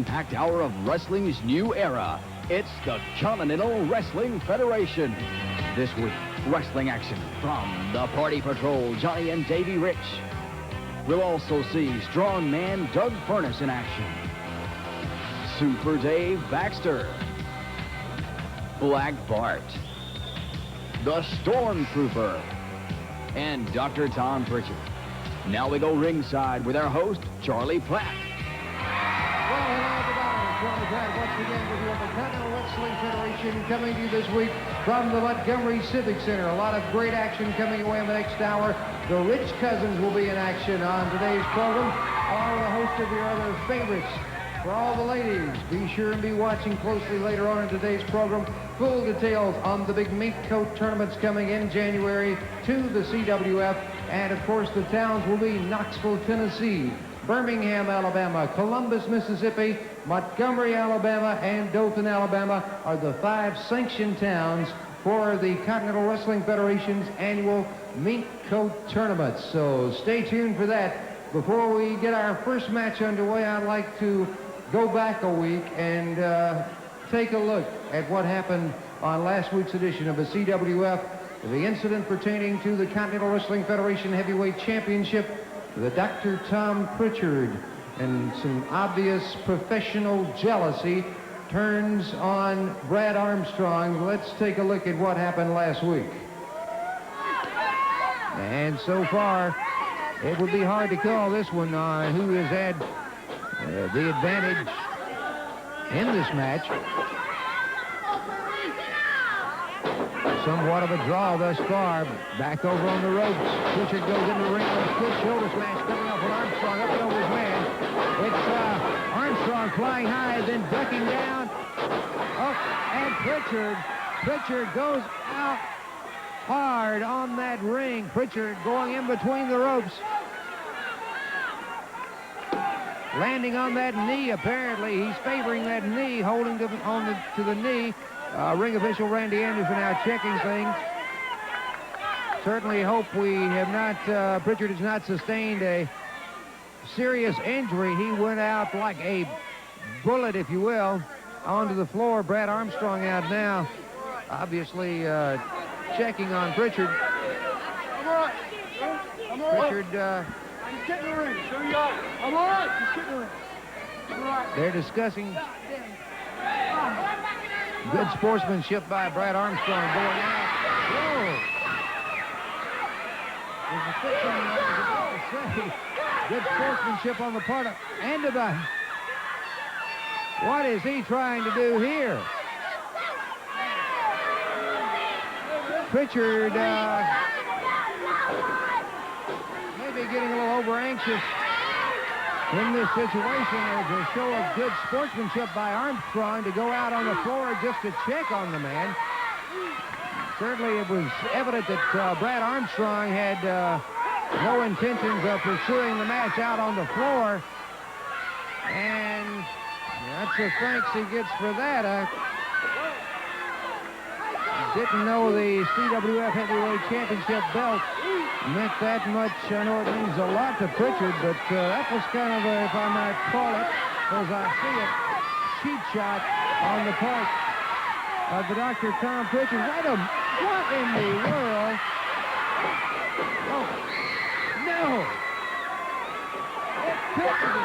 Packed hour of wrestling's new era. It's the Continental Wrestling Federation. This week, wrestling action from the Party Patrol, Johnny and Davey Rich. We'll also see strongman Doug Furnas in action. Super Dave Baxter. Black Bart. The Stormtrooper. And Dr. Tom Pritchard. Now we go ringside with our host, Charlie Platt. Well, hello, everybody. Charlie Platt once again with you on the Continental Wrestling Federation, coming to you this week from the Montgomery Civic Center. A lot of great action coming away in the next hour. The Rich Cousins will be in action on today's program. All the host of your other favorites. For all the ladies, be sure and be watching closely later on in today's program. Full details on the big mink coat tournaments coming in January to the CWF. And, of course, the towns will be Knoxville, Tennessee, Birmingham, Alabama, Columbus, Mississippi, Montgomery, Alabama, and Dothan, Alabama are the 5 sanctioned towns for the Continental Wrestling Federation's annual mink coat tournament. So stay tuned for that. Before we get our first match underway, I'd like to go back a week and take a look at what happened on last week's edition of the CWF, the incident pertaining to the Continental Wrestling Federation Heavyweight Championship, the Dr. Tom Pritchard, and some obvious professional jealousy turns on Brad Armstrong. Let's take a look at what happened last week. And so far, it would be hard to call this one who has had the advantage in this match. Somewhat of a draw thus far. Back over on the ropes. Pritchard goes into the ring with a good shoulder smash coming up with Armstrong up and over his man. It's Armstrong flying high, then ducking down. Oh, and Pritchard goes out hard on that ring. Pritchard going in between the ropes. Landing on that knee, apparently. He's favoring that knee, holding to the knee. Ring official Randy Anderson now checking things. Certainly hope we have not, Pritchard has not sustained a serious injury. He went out like a bullet, if you will, onto the floor. Brad Armstrong out now, obviously checking on Pritchard. I'm all right. I'm all right. Pritchard, just get in the ring. So you are. I'm all right. Just get in the ring. I'm all right. They're discussing good sportsmanship by Brad Armstrong going out. Whoa. Good sportsmanship on the part of Andabine. What is he trying to do here? Pritchard maybe getting a little over anxious in this situation. There's a show of good sportsmanship by Armstrong to go out on the floor just to check on the man. Certainly it was evident that Brad Armstrong had no intentions of pursuing the match out on the floor. And that's the thanks he gets for that. I didn't know the CWF Heavyweight Championship belt meant that much. I know it means a lot to Pritchard, but that was kind of a, if I might call it, as I see it, cheap shot on the part of the Dr. Tom Pritchard. What in the world? Oh, no! It couldn't be.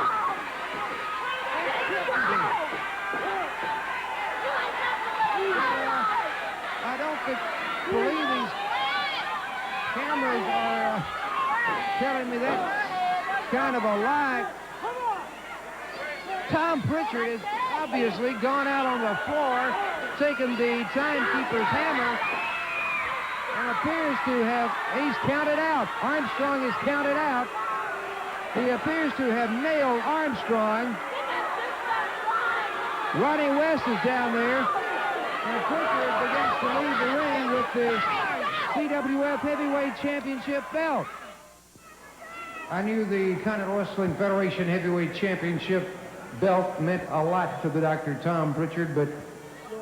I don't believe these cameras are telling me that's kind of a lie. Tom Pritchard has obviously gone out on the floor, taken the timekeeper's hammer, and appears to have, he's counted out. Armstrong is counted out. He appears to have nailed Armstrong. Ronnie West is down there. And Pritchard begins to leave the ring with the CWF Heavyweight Championship belt. I knew the Continental Wrestling Federation Heavyweight Championship belt meant a lot to the Dr. Tom Pritchard, but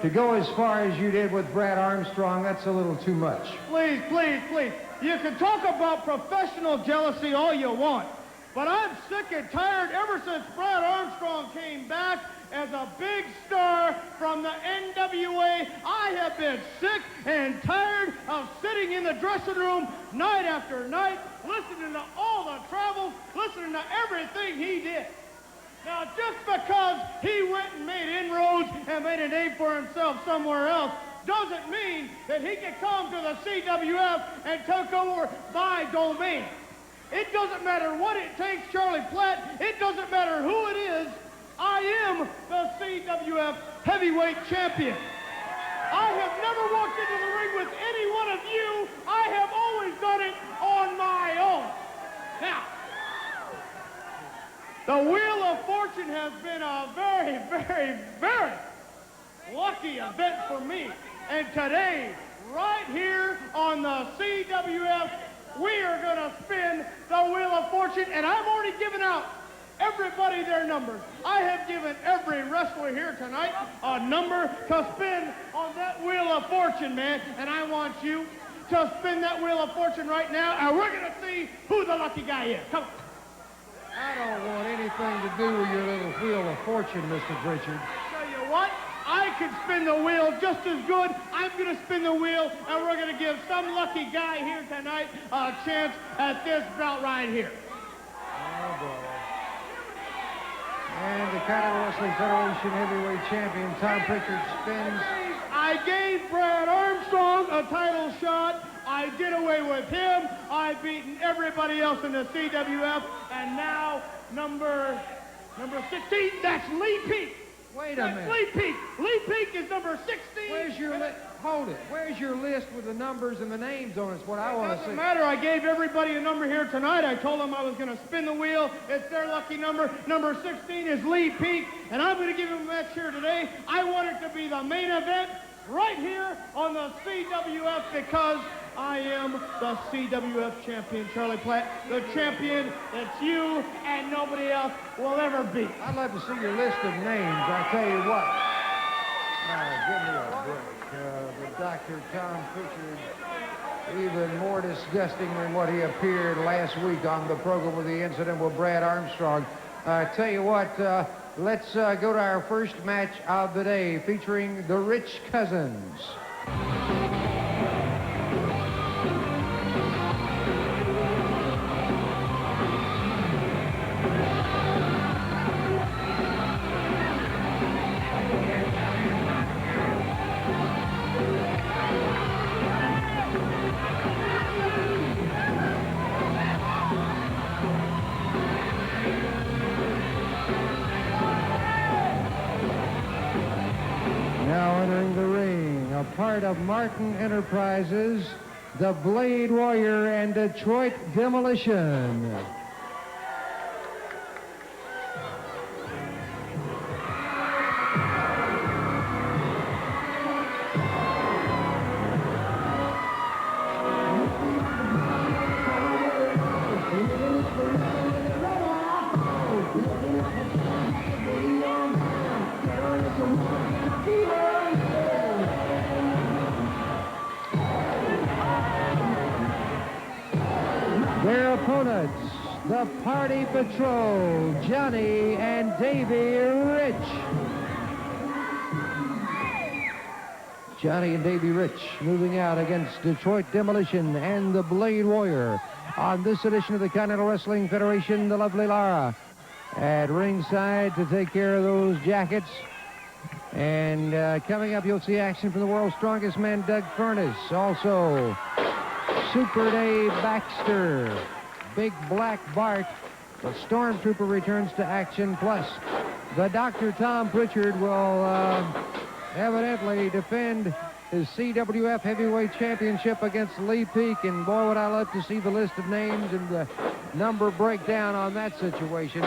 to go as far as you did with Brad Armstrong, that's a little too much. Please, please, please. You can talk about professional jealousy all you want, but I'm sick and tired ever since Brad Armstrong came back as a big star from the NWA. I have been sick and tired of sitting in the dressing room night after night, listening to all the travels, listening to everything he did. Now, just because he went and made inroads and made a name for himself somewhere else doesn't mean that he can come to the CWF and take over my domain. It doesn't matter what it takes, Charlie Platt. It doesn't matter who it is. I am the CWF Heavyweight Champion. I have never walked into the ring with any one of you. I have always done it on my own. Now, the Wheel of Fortune has been a very, very, very lucky event for me. And today, right here on the CWF, we are going to spin the Wheel of Fortune, and I've already given out everybody their numbers. I have given every wrestler here tonight a number to spin on that Wheel of Fortune, man. And I want you to spin that Wheel of Fortune right now, and we're going to see who the lucky guy is. Come on. I don't want anything to do with your little Wheel of Fortune, Mr. Pritchard. Tell you what, I can spin the wheel just as good. I'm going to spin the wheel, and we're going to give some lucky guy here tonight a chance at this belt right here. Oh, boy. And the Continental Wrestling Federation Heavyweight Champion, Tom Pritchard, spins. I gave Brad Armstrong a title shot. I did away with him. I've beaten everybody else in the CWF. And now, number 16, that's Lee Peak. Wait a minute. Lee Peak. Lee Peak is number 16. Where's your list? Hold it. Where's your list with the numbers and the names on it? It's what I want to see. Doesn't matter. I gave everybody a number here tonight. I told them I was going to spin the wheel. It's their lucky number. Number 16 is Lee Peak, and I'm going to give him a match here today. I want it to be the main event right here on the CWF because I am the CWF champion, Charlie Platt, the champion that you and nobody else will ever beat. I'd like to see your list of names. I tell you what. Give me a break. The Dr. Tom Pritchard, even more disgusting than what he appeared last week on the program with the incident with Brad Armstrong. I tell you what, let's go to our first match of the day featuring the Rich Cousins. Part of Martin Enterprises, the Blade Warrior, and Detroit Demolition. Their opponents, the Party Patrol, Johnny and Davy Rich. Johnny and Davy Rich moving out against Detroit Demolition and the Blade Warrior. On this edition of the Continental Wrestling Federation, the lovely Lara at ringside to take care of those jackets. And coming up, you'll see action from the world's strongest man, Doug Furnas. Also, Super Dave Baxter, Big Black Bart, the Stormtrooper returns to action, plus the Dr. Tom Pritchard will evidently defend his CWF Heavyweight Championship against Lee Peak, and boy, would I love to see the list of names and the number breakdown on that situation.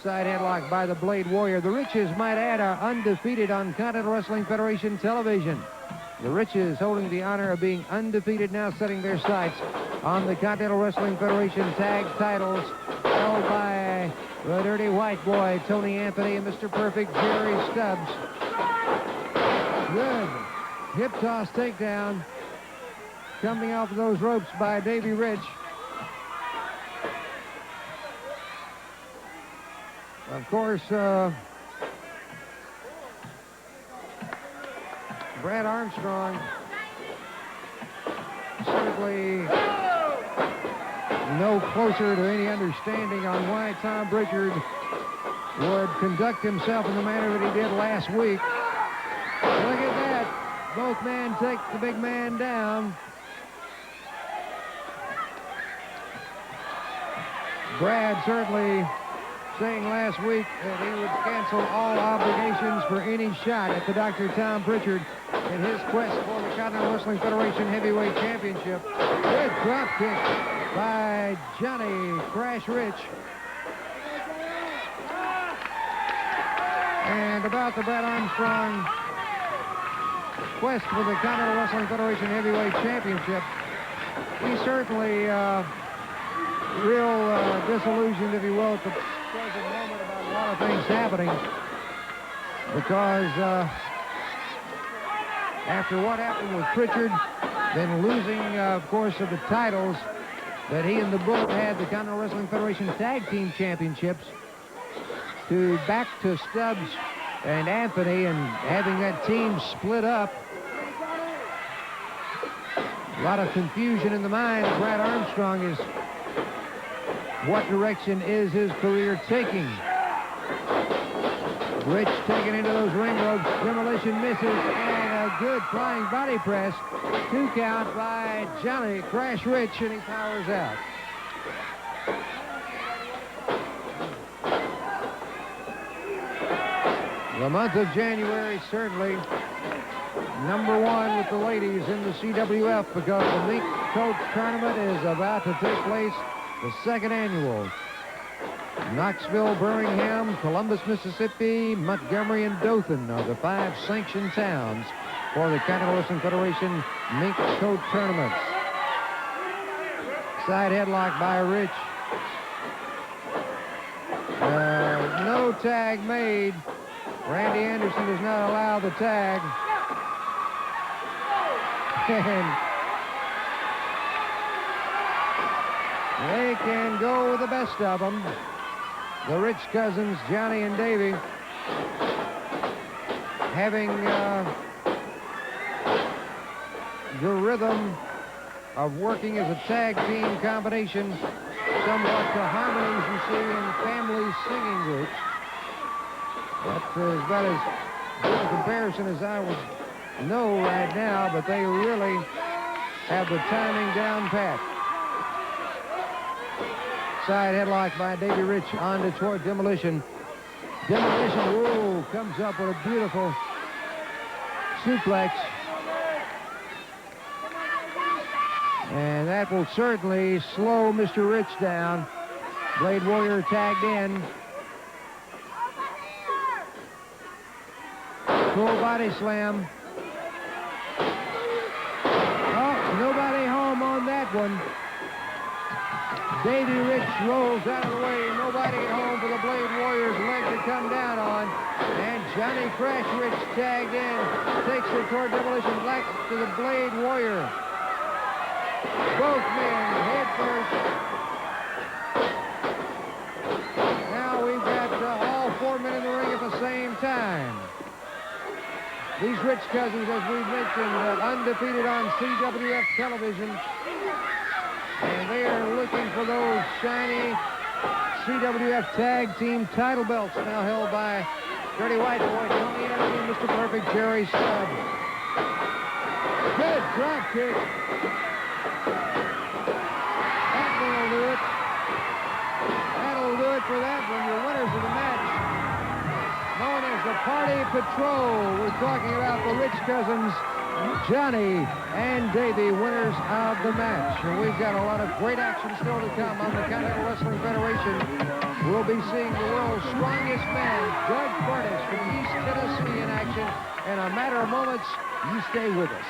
Side headlock by the Blade Warrior. The Riches, might add, are undefeated on Continental Wrestling Federation television. The Riches holding the honor of being undefeated, now setting their sights on the Continental Wrestling Federation tag titles held by the Dirty White Boy, Tony Anthony, and Mr. Perfect, Jerry Stubbs. Good hip toss takedown coming off of those ropes by Davy Rich. Of course, Brad Armstrong certainly no closer to any understanding on why Tom Pritchard would conduct himself in the manner that he did last week. Look at that. Both men take the big man down. Brad certainly saying last week that he would cancel all obligations for any shot at the Dr. Tom Pritchard in his quest for the Continental Wrestling Federation Heavyweight Championship. Good drop kick by Johnny Crash Rich. And about the Brad Armstrong quest for the Continental Wrestling Federation Heavyweight Championship, he's certainly real disillusioned, if you will, at the present moment about a lot of things happening, because after what happened with Pritchard, then losing, of course, of the titles that he and the Bullet had, the Continental Wrestling Federation Tag Team Championships, to back to Stubbs and Anthony, and having that team split up. A lot of confusion in the mind of Brad Armstrong is what direction is his career taking. Rich taken into those ring ropes. Demolition misses, and a good flying body press. 2 count by Johnny Crash Rich, and he powers out. The month of January certainly #1 with the ladies in the CWF, because the Mink Coat Tournament is about to take place, the 2nd annual. Knoxville, Birmingham, Columbus, Mississippi, Montgomery, and Dothan are the 5 sanctioned towns for the Continental Wrestling Federation Mink Coat Tournaments. Side headlock by Rich. No tag made. Randy Anderson does not allow the tag. And they can go with the best of them. The Rich cousins, Johnny and Davey, having the rhythm of working as a tag team combination, somewhat to harmonies you see in family singing groups. That's about as good a comparison as I would know right now, but they really have the timing down pat. Side headlock by Davey Rich on toward Demolition. Demolition, whoa, comes up with a beautiful suplex. And that will certainly slow Mr. Rich down. Blade Warrior tagged in. Full body slam. Oh, nobody home on that one. Davey Rich rolls out of the way. Nobody at home for the Blade Warrior's leg to come down on. And Johnny Crash Rich tagged in. Takes it toward Demolition, back to the Blade Warrior. Both men head first. Now we've got all 4 men in the ring at the same time. These Rich cousins, as we've mentioned, undefeated on CWF television. And they are looking for those shiny CWF Tag Team title belts, now held by Dirty White Boy, Tony Anderson, and Mr. Perfect, Jerry Stubbs. Good drop kick. That one will do it. That'll do it for that one. Your winners of the match, known as the Party Patrol. We're talking about the Rich cousins, Johnny and Davey, winners of the match. And we've got a lot of great action still to come on the Continental Wrestling Federation. We'll be seeing the world's strongest man, Judge Furnas from East Tennessee, in action in a matter of moments. You stay with us.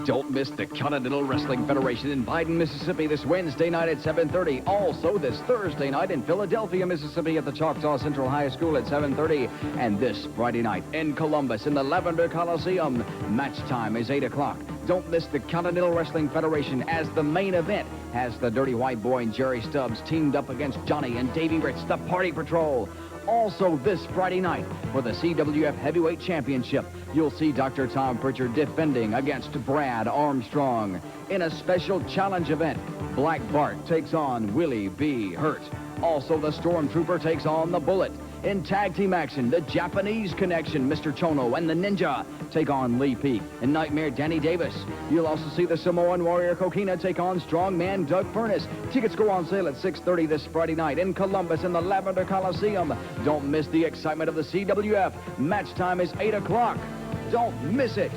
Don't miss the Continental Wrestling Federation in Biden, Mississippi this Wednesday night at 7:30. Also this Thursday night in Philadelphia, Mississippi at the Choctaw Central High School at 7:30. And this Friday night in Columbus in the Lavender Coliseum. Match time is 8 o'clock. Don't miss the Continental Wrestling Federation as the main event has the Dirty White Boy and Jerry Stubbs teamed up against Johnny and Davey Rich, the Party Patrol. Also this Friday night for the CWF Heavyweight Championship, you'll see Dr. Tom Pritchard defending against Brad Armstrong. In a special challenge event, Black Bart takes on Willie B. Hurt. Also, the Stormtrooper takes on the Bullet. In tag team action, the Japanese Connection, Mr. Chono and the Ninja take on Lee Peak and Nightmare Danny Davis. You'll also see the Samoan Warrior Coina take on Strongman Doug Furnas. Tickets go on sale at 6:30 this Friday night in Columbus in the Lavender Coliseum. Don't miss the excitement of the CWF. Match time is 8 o'clock. Don't miss it.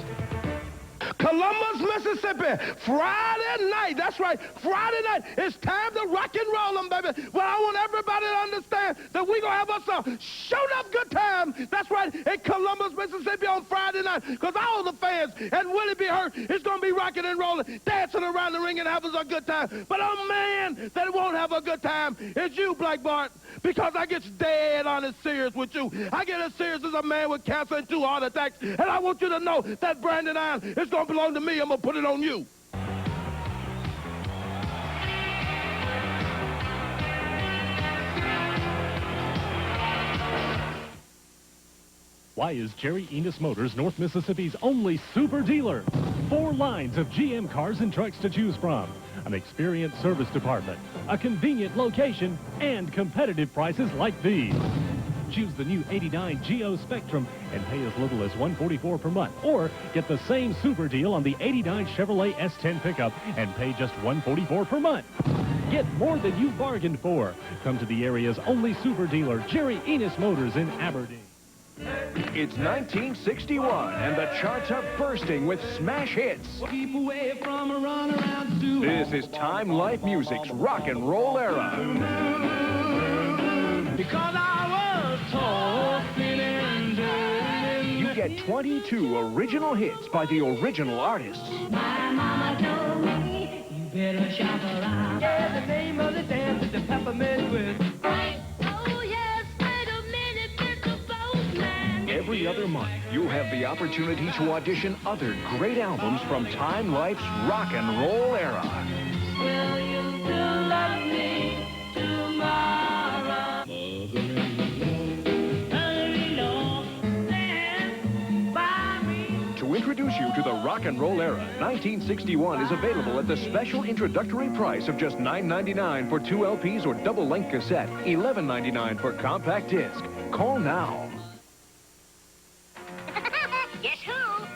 Columbus, Mississippi, Friday night. That's right, Friday night. It's time to rock and roll them, baby. Well, I want everybody to understand that we're going to have us a shown-up good time. That's right, in Columbus, Mississippi on Friday night, because all the fans and Willie B. Hurt is going to be rocking and rolling, dancing around the ring and having a good time. But a man that won't have a good time is you, Black Bart, because I get dead honest serious with you. I get as serious as a man with cancer and 2 heart attacks, and I want you to know that Brandon Iron is going to belong to me. I'm going to put it on you. Why is Jerry Enos Motors North Mississippi's only super dealer? 4 lines of GM cars and trucks to choose from, an experienced service department, a convenient location, and competitive prices like these. Choose the new '89 Geo Spectrum and pay as little as $144 per month, or get the same super deal on the '89 Chevrolet S10 pickup and pay just $144 per month. Get more than you bargained for. Come to the area's only super dealer, Jerry Enos Motors in Aberdeen. It's 1961, and the charts are bursting with smash hits. Keep away from a runaround to This is Time Life Music's rock and roll era. because I was tossing and turning. You get 22 original hits by the original artists. My mama told me you better shop around. Yeah, the name of the dance is the peppermint twist. Oh yes, wait a minute, Mr. Postman. Every other month, you'll have the opportunity to audition other great albums from Time Life's rock and roll era. Will you still love me tomorrow? To introduce you to the rock and roll era, 1961 is available at the special introductory price of just $9.99 for 2 LPs or double-length cassette, $11.99 for compact disc. Call now. Guess who?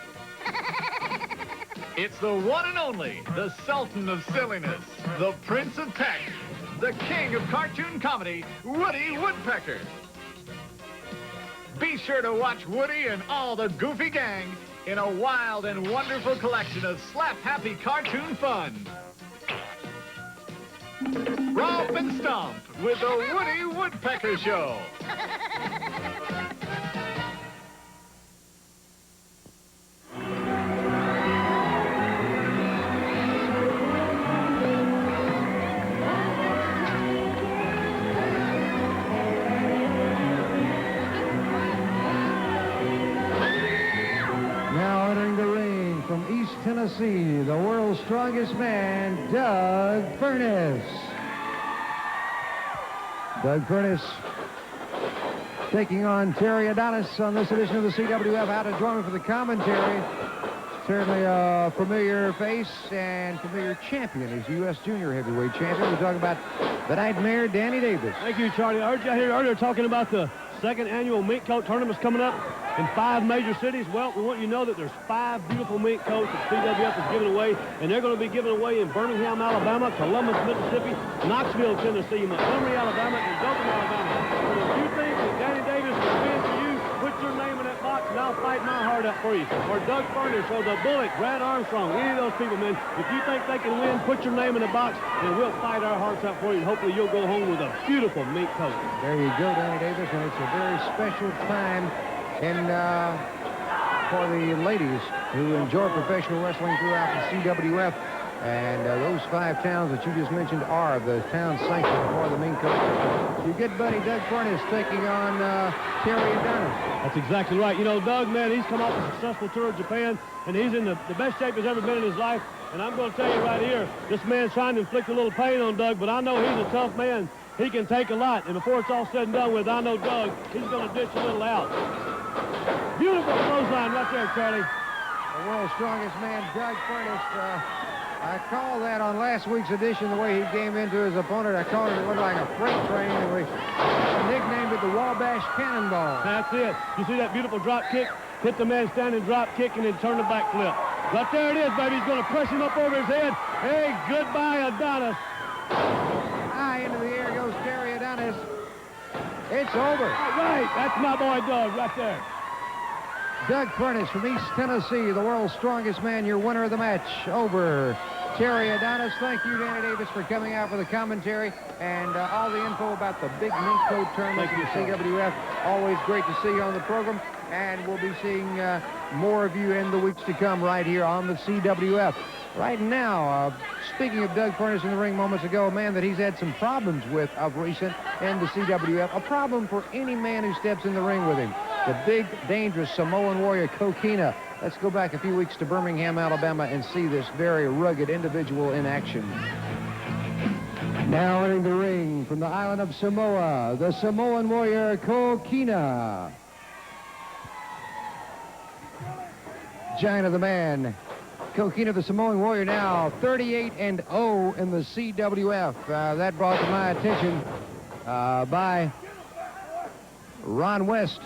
It's the one and only, the Sultan of Silliness, the Prince of Tech, the King of Cartoon Comedy, Woody Woodpecker. Be sure to watch Woody and all the Goofy Gang in a wild and wonderful collection of slap-happy cartoon fun. Romp and Stomp with the Woody Woodpecker Show. Now entering the ring from East Tennessee, the world's strongest man, Doug Furnas. Doug Furnas taking on Terry Adonis on this edition of the CWF. Out to join him for the commentary. Certainly a familiar face and familiar champion. He's U.S. Junior Heavyweight Champion. We're talking about the Nightmare Danny Davis. Thank you, Charlie. I heard you out here earlier talking about the second annual mink coat tournaments coming up in 5 major cities. Well, we want you to know that there's 5 beautiful mink coats that CWF is giving away, and they're going to be given away in Birmingham, Alabama, Columbus, Mississippi, Knoxville, Tennessee, Montgomery, Alabama, and Dothan, Alabama. So if you think that Danny Davis can win for you, put your name in that box, and I'll fight my heart out for you. Or Doug Furnas, or the Bullet, Brad Armstrong, any of those people, man. If you think they can win, put your name in the box, and we'll fight our hearts out for you. And hopefully you'll go home with a beautiful mink coat. There you go, Danny Davis, and it's a very special time in for the ladies who enjoy professional wrestling throughout the CWF. And those 5 towns that you just mentioned are the towns sanctioned for the Ming Coat. Your good buddy Doug Furnas taking on Terry Adonis. That's exactly right. You know, Doug, man, he's come off a successful tour of Japan, and he's in the best shape he's ever been in his life. And I'm going to tell you right here, this man's trying to inflict a little pain on Doug, but I know he's a tough man. He can take a lot, and before it's all said and done with, I know Doug, he's going to dish a little out. Beautiful clothesline right there, Charlie. The world's strongest man, Doug Furnas. I called that on last week's edition, the way he came into his opponent. I called it looked like a freight train, and we nicknamed it the Wabash Cannonball. That's it. You see that beautiful drop kick? Hit the man standing drop kick and then turn the back flip. Right there it is, baby. He's going to press him up over his head. Hey, goodbye, Adonis. High into the air goes Terry Adonis. It's over. All right, that's my boy Doug right there. Doug Furnas from East Tennessee, the world's strongest man, your winner of the match over Terry Adonis. Thank you, Danny Davis, for coming out for the commentary and all the info about the big Mink Coat tournament in the CWF. Always great to see you on the program, and we'll be seeing more of you in the weeks to come right here on the CWF. Right now, speaking of Doug Furnas in the ring moments ago, a man that he's had some problems with of recent in the CWF, a problem for any man who steps in the ring with him. The big, dangerous Samoan Warrior Coina. Let's go back a few weeks to Birmingham, Alabama, and see this very rugged individual in action. Now entering the ring from the island of Samoa, the Samoan Warrior Coina. Giant of the man. Coina, the Samoan Warrior, now 38-0 in the CWF. That brought to my attention by Ron West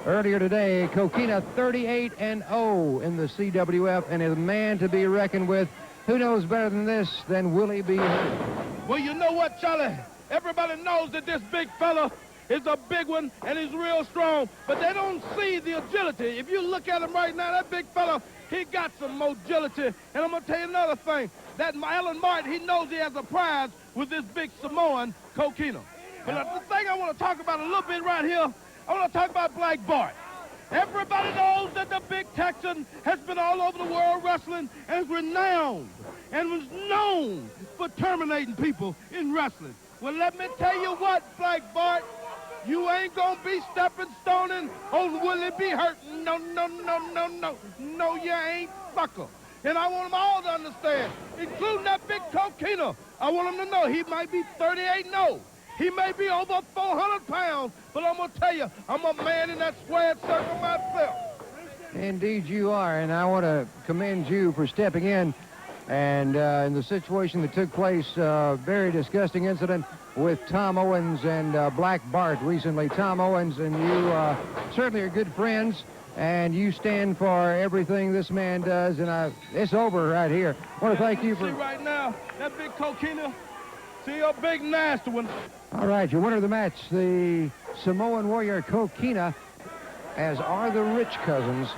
earlier today. Coina 38-0 in the CWF, and is a man to be reckoned with. Who knows better than this than Willie B. Hurt? Well, you know what, Charlie? Everybody knows that this big fella is a big one, and he's real strong, but they don't see the agility. If you look at him right now, that big fella, he got some mobility. And I'm going to tell you another thing. That Alan Martin, he knows he has a prize with this big Samoan Coina. But the thing I want to talk about a little bit right here, I want to talk about Black Bart. Everybody knows that the big Texan has been all over the world wrestling and is renowned and was known for terminating people in wrestling. Well, let me tell you what, Black Bart, you ain't gonna be stepping stoning on Willie B. Hurt. No, no, no, no, no. No, you ain't, sucker. And I want them all to understand, including that big Coina. I want them to know he might be 38-0. He may be over 400 pounds, but I'm going to tell you, I'm a man in that squared circle myself. Indeed you are, and I want to commend you for stepping in. And in the situation that took place, very disgusting incident with Tom Owens and Black Bart recently. Tom Owens and you certainly are good friends, and you stand for everything this man does, and it's over right here. I want to thank you for... See right now, that big Coina, see a big nasty one. All right, your winner of the match, the Samoan Warrior Coina, as are the Rich Cousins.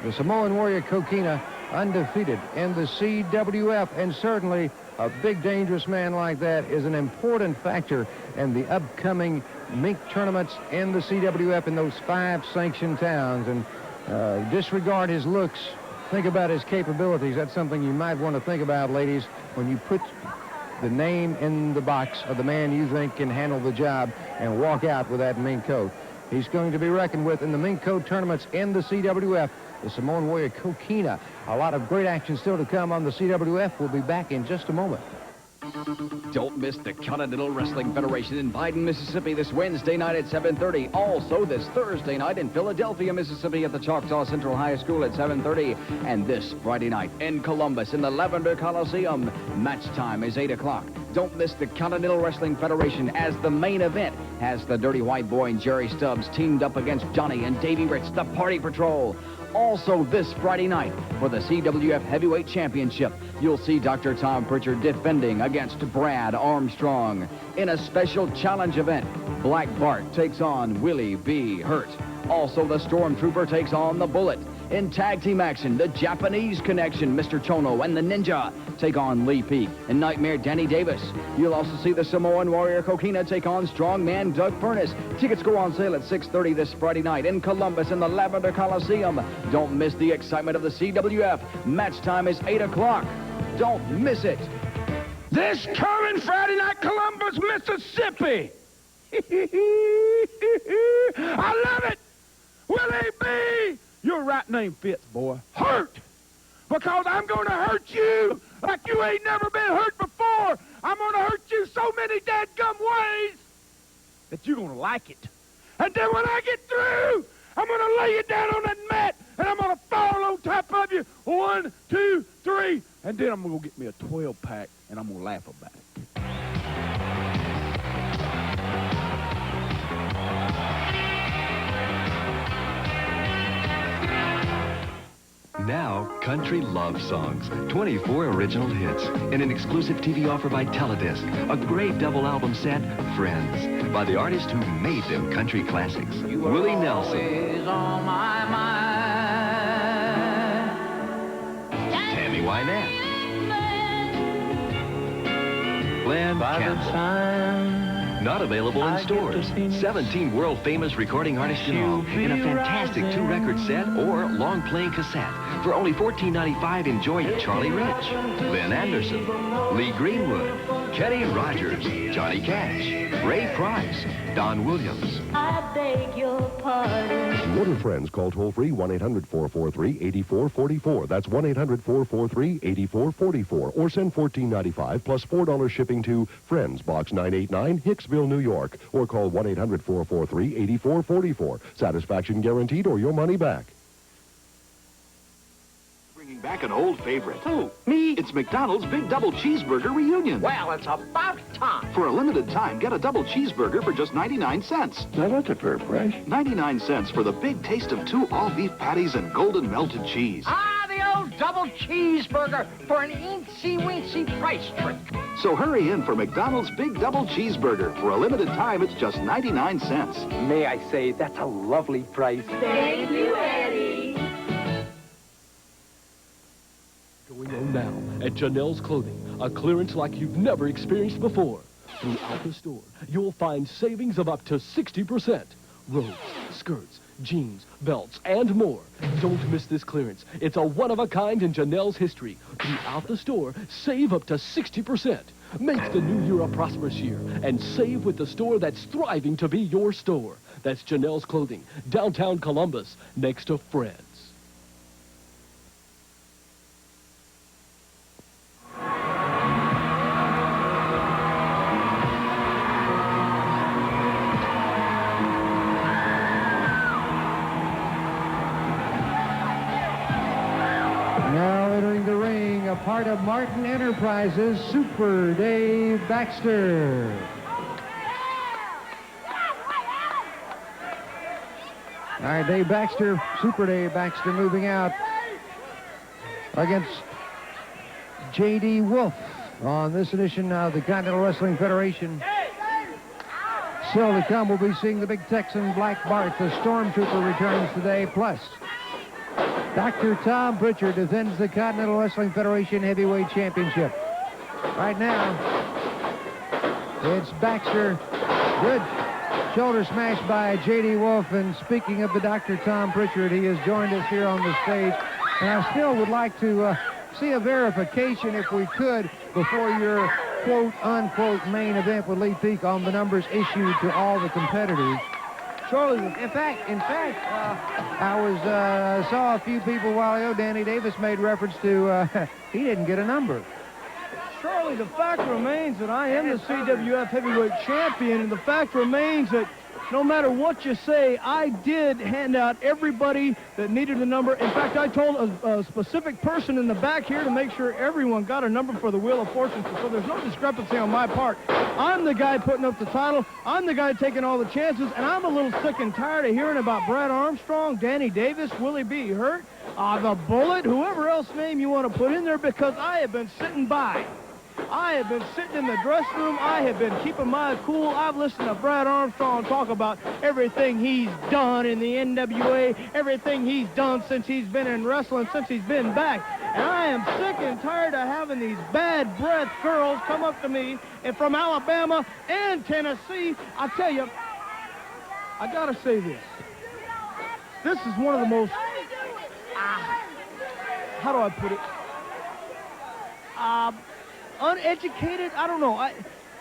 The Samoan Warrior Coina, undefeated in the CWF, and certainly a big, dangerous man like that is an important factor in the upcoming mink tournaments in the CWF in those 5 sanctioned towns. And disregard his looks, think about his capabilities. That's something you might want to think about, ladies, when you put the name in the box of the man you think can handle the job and walk out with that mink coat. He's going to be reckoned with in the mink coat tournaments in the CWF. The Samoan Warrior Coina. A lot of great action still to come on the CWF. We'll be back in just a moment. Don't miss the Continental Wrestling Federation in Biden, Mississippi this Wednesday night at 7:30. Also this Thursday night in Philadelphia, Mississippi at the Choctaw Central High School at 7:30. And this Friday night in Columbus in the Lavender Coliseum. Match time is 8 o'clock. Don't miss the Continental Wrestling Federation as the main event has the Dirty White Boy and Jerry Stubbs teamed up against Johnny and Davey Rich, the Party Patrol. Also this Friday night for the CWF Heavyweight Championship, you'll see Dr. Tom Pritchard defending against Brad Armstrong. In a special challenge event, Black Bart takes on Willie B. Hurt. Also, the Stormtrooper takes on the Bullet. In tag team action, the Japanese Connection, Mr. Chono and the Ninja, take on Lee Peak and Nightmare Danny Davis. You'll also see the Samoan Warrior Coina take on strongman Doug Furnas. Tickets go on sale at 6:30 this Friday night in Columbus in the Lavender Coliseum. Don't miss the excitement of the CWF. Match time is 8 o'clock. Don't miss it. This coming Friday night, Columbus, Mississippi. I love it. Willie B. Your right name fits, boy. Hurt. Because I'm going to hurt you like you ain't never been hurt before. I'm going to hurt you so many dadgum ways that you're going to like it. And then when I get through, I'm going to lay you down on that mat, and I'm going to fall on top of you. 1, 2, 3. And then I'm going to go get me a 12-pack, and I'm going to laugh about it. Now, country love songs. 24 original hits. And an exclusive TV offer by Teledisc. A great double album set, Friends. By the artist who made them country classics. Willie Nelson. On my mind. Tammy Wynette. Glenn Campbell. Not available in stores. 17 world-famous recording artists in all. In a fantastic 2-record set or long-playing cassette. For only $14.95, enjoy Charlie Rich, Lynn Anderson, Lee Greenwood, Kenny Rogers, Johnny Cash, Ray Price, Don Williams. I beg your pardon. Order Friends. Call toll-free 1-800-443-8444. That's 1-800-443-8444. Or send $14.95 plus $4 shipping to Friends, Box 989, Hicksville, New York. Or call 1-800-443-8444. Satisfaction guaranteed or your money back. Bringing back an old favorite. Who? Me? It's McDonald's Big Double Cheeseburger Reunion. Well, it's about time. For a limited time, get a double cheeseburger for just 99 cents. Now, that's a fair price. 99 cents for the big taste of 2 all-beef patties and golden melted cheese. Ah, the old double cheeseburger for an eensy-weensy price trick. So hurry in for McDonald's Big Double Cheeseburger. For a limited time, it's just 99 cents. May I say, that's a lovely price. Thank you, Eddie. Going on now at Janelle's Clothing, a clearance like you've never experienced before. Throughout the store, you'll find savings of up to 60%. Robes, skirts, jeans, belts, and more. Don't miss this clearance. It's a one-of-a-kind in Janelle's history. Throughout the store, save up to 60%. Make the new year a prosperous year and save with the store that's thriving to be your store. That's Janelle's Clothing, downtown Columbus, next to Fred's. Now entering the ring, a part of Martin Enterprises, Super Dave Baxter. All right, Dave Baxter, Super Dave Baxter moving out against J.D. Wolf on this edition of the Continental Wrestling Federation. Still to come, we'll be seeing the big Texan Black Bart. The Stormtrooper returns today, plus Dr. Tom Pritchard defends the Continental Wrestling Federation Heavyweight Championship. Right now, it's Baxter. Good shoulder smash by J.D. Wolf. And speaking of the Dr. Tom Pritchard, he has joined us here on the stage. And I still would like to see a verification, if we could, before your quote-unquote main event with Lee Peak on the numbers issued to all the competitors. Charlie, in fact, I saw a few people a while ago. Danny Davis made reference to he didn't get a number. Charlie, the fact remains that I am the CWF Heavyweight Champion, and the fact remains that no matter what you say, I did hand out everybody that needed a number. In fact, I told a specific person in the back here to make sure everyone got a number for the Wheel of Fortune, so there's no discrepancy on my part. I'm the guy putting up the title. I'm the guy taking all the chances, and I'm a little sick and tired of hearing about Brad Armstrong, Danny Davis, Willie B. Hurt, the Bullet, whoever else name you want to put in there, because I have been sitting by I have been sitting in the dressing room. I have been keeping my cool. I've listened to Brad Armstrong talk about everything he's done in the NWA, everything he's done since he's been in wrestling, since he's been back. And I am sick and tired of having these bad breath girls come up to me and from Alabama and Tennessee. I tell you, I got to say this. This is one of the most, how do I put it? Uneducated, I don't know.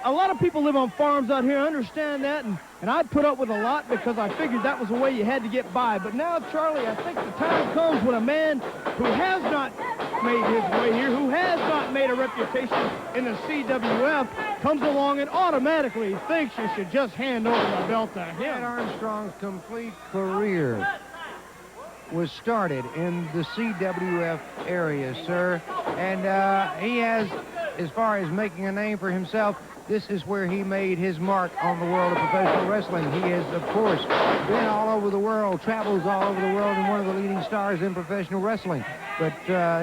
A lot of people live on farms out here, I understand that, and I put up with a lot because I figured that was the way you had to get by. But now, Charlie, I think the time comes when a man who has not made his way here, who has not made a reputation in the CWF, comes along and automatically thinks you should just hand over the belt to him. Brad Armstrong's complete career was started in the CWF area, sir. And he has, as far as making a name for himself, this is where he made his mark on the world of professional wrestling. He has, of course, been all over the world, travels all over the world, and one of the leading stars in professional wrestling. But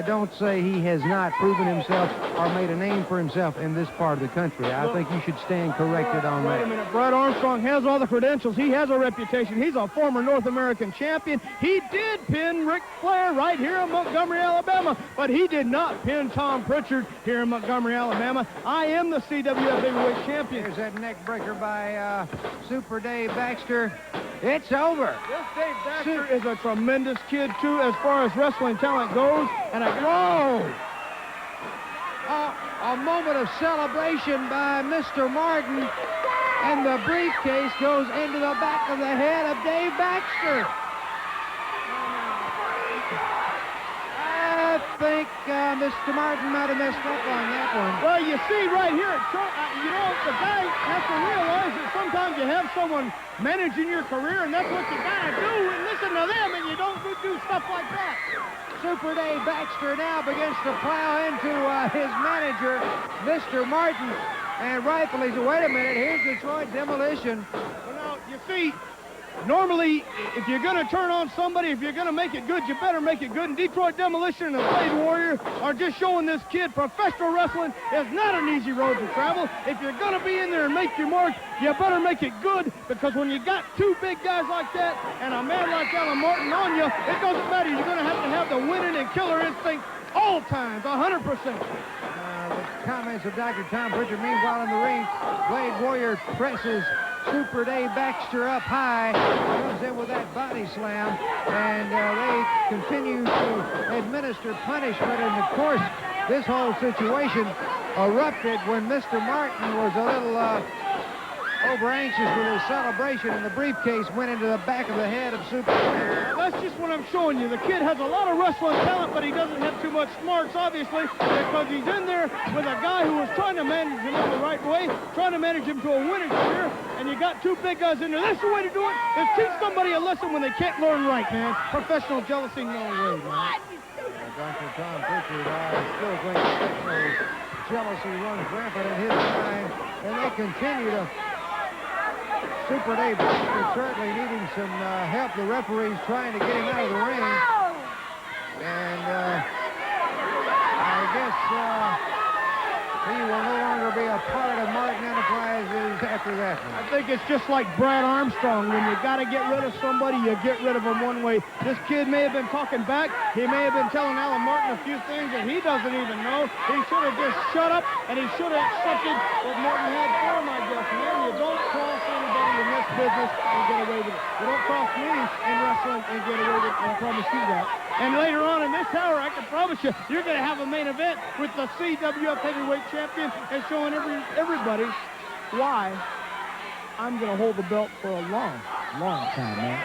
don't say he has not proven himself or made a name for himself in this part of the country. I think you should stand corrected on that. Wait a minute. Brad Armstrong has all the credentials. He has a reputation. He's a former North American champion. He did pin Ric Flair right here in Montgomery, Alabama, but he did not pin Tom Pritchard here in Montgomery, Alabama. I am the CWF heavyweight champion. There's that neck breaker by Super Dave Baxter. It's over. This Dave Baxter is a tremendous kid, too, as far as wrestling talent goes. And whoa! A moment of celebration by Mr. Martin, and the briefcase goes into the back of the head of Dave Baxter. I think Mr. Martin might have messed up on that one. Well, you see right here, you know, the guy has to realize that sometimes you have someone managing your career, and that's what you gotta do, and listen to them, and you don't do stuff like that. Super Dave Baxter now begins to plow into his manager, Mr. Martin, and rightfully, wait a minute, here's Detroit Demolition. Well, now, you see, normally, if you're going to turn on somebody, if you're going to make it good, you better make it good. And Detroit Demolition and the Blade Warrior are just showing this kid professional wrestling is not an easy road to travel. If you're going to be in there and make your mark, you better make it good, because when you got two big guys like that and a man like Alan Martin on you, it doesn't matter. You're going to have the winning and killer instinct all times, 100%. The comments of Dr. Tom Pritchard. Meanwhile, in the ring, Blade Warrior presses Super Dave Baxter up high, comes in with that body slam, and they continue to administer punishment. And of course, this whole situation erupted when Mr. Martin was a little over anxious with his celebration, and the briefcase went into the back of the head of Super Dave. That's just what I'm showing you. The kid has a lot of wrestling talent, but he doesn't have too much smarts, obviously, because he's in there with a guy who was trying to manage him in the right way, trying to manage him to a winning career, and you got two big guys in there. That's the way to do it, is teach somebody a lesson when they can't learn right, man. Professional jealousy, no way, man. Dr. Tom Pritchard, I still think professional jealousy runs rampant in his mind, and they continue to. Super Dave Baxter certainly needing some help. The referee's trying to get him out of the ring. And I guess he will no longer be a part of Martin Enterprises after that one. I think it's just like Brad Armstrong. When you got to get rid of somebody, you get rid of them one way. This kid may have been talking back. He may have been telling Alan Martin a few things that he doesn't even know. He should have just shut up, and he should have accepted what Martin had for him, I guess. Man, you don't cross anybody in this business and get away with it. You don't cross me in wrestling and get away with it. I promise you that. And later on in this hour, I can promise you, you're going to have a main event with the CWF heavyweight champion and showing everybody why I'm going to hold the belt for a long, long time, man.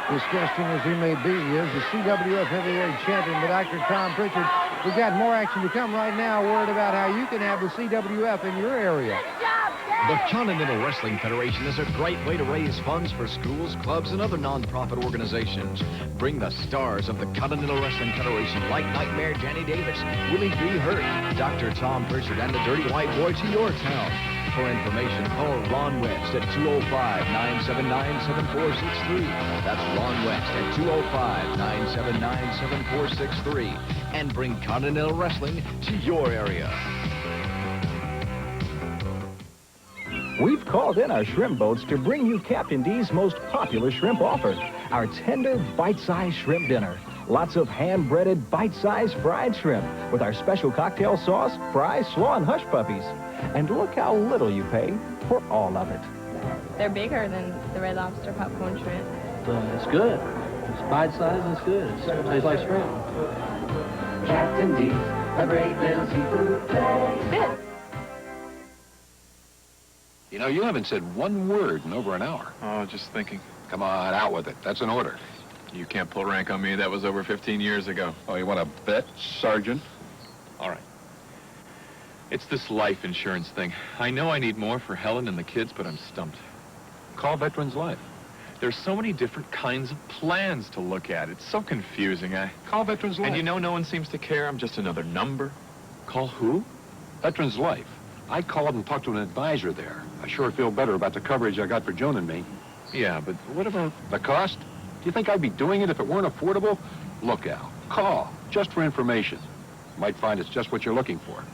Disgusting as he may be, he is the CWF heavyweight champion, but Dr. Tom Pritchard, we've got more action to come right now. A word about how you can have the CWF in your area. The Continental Wrestling Federation is a great way to raise funds for schools, clubs, and other non-profit organizations. Bring the stars of the Continental Wrestling Federation, like Nightmare Danny Davis, Willie B. Hurt, Dr. Tom Pritchard, and the Dirty White Boy to your town. For information, call Ron West at 205-979-7463. That's Ron West at 205-979-7463. And bring Continental Wrestling to your area. We've called in our shrimp boats to bring you Captain D's most popular shrimp offer, our tender, bite-sized shrimp dinner. Lots of hand-breaded, bite-sized fried shrimp with our special cocktail sauce, fries, slaw, and hush puppies. And look how little you pay for all of it. They're bigger than the Red Lobster popcorn shrimp. It's good. It's bite-sized and it's good. It tastes like shrimp. Captain D's, a great little seafood place. Good. You know, you haven't said one word in over an hour. Oh, just thinking. Come on, out with it. That's an order. You can't pull rank on me. That was over 15 years ago. Oh, you want to bet, Sergeant? All right. It's this life insurance thing. I know I need more for Helen and the kids, but I'm stumped. Call Veterans Life. There's so many different kinds of plans to look at. It's so confusing. Call Veterans Life. And you know no one seems to care. I'm just another number. Call who? Veterans Life. I called and talked to an advisor there. I sure feel better about the coverage I got for Joan and me. Yeah, but what about the cost? Do you think I'd be doing it if it weren't affordable? Look, Al, call, just for information. You might find it's just what you're looking for.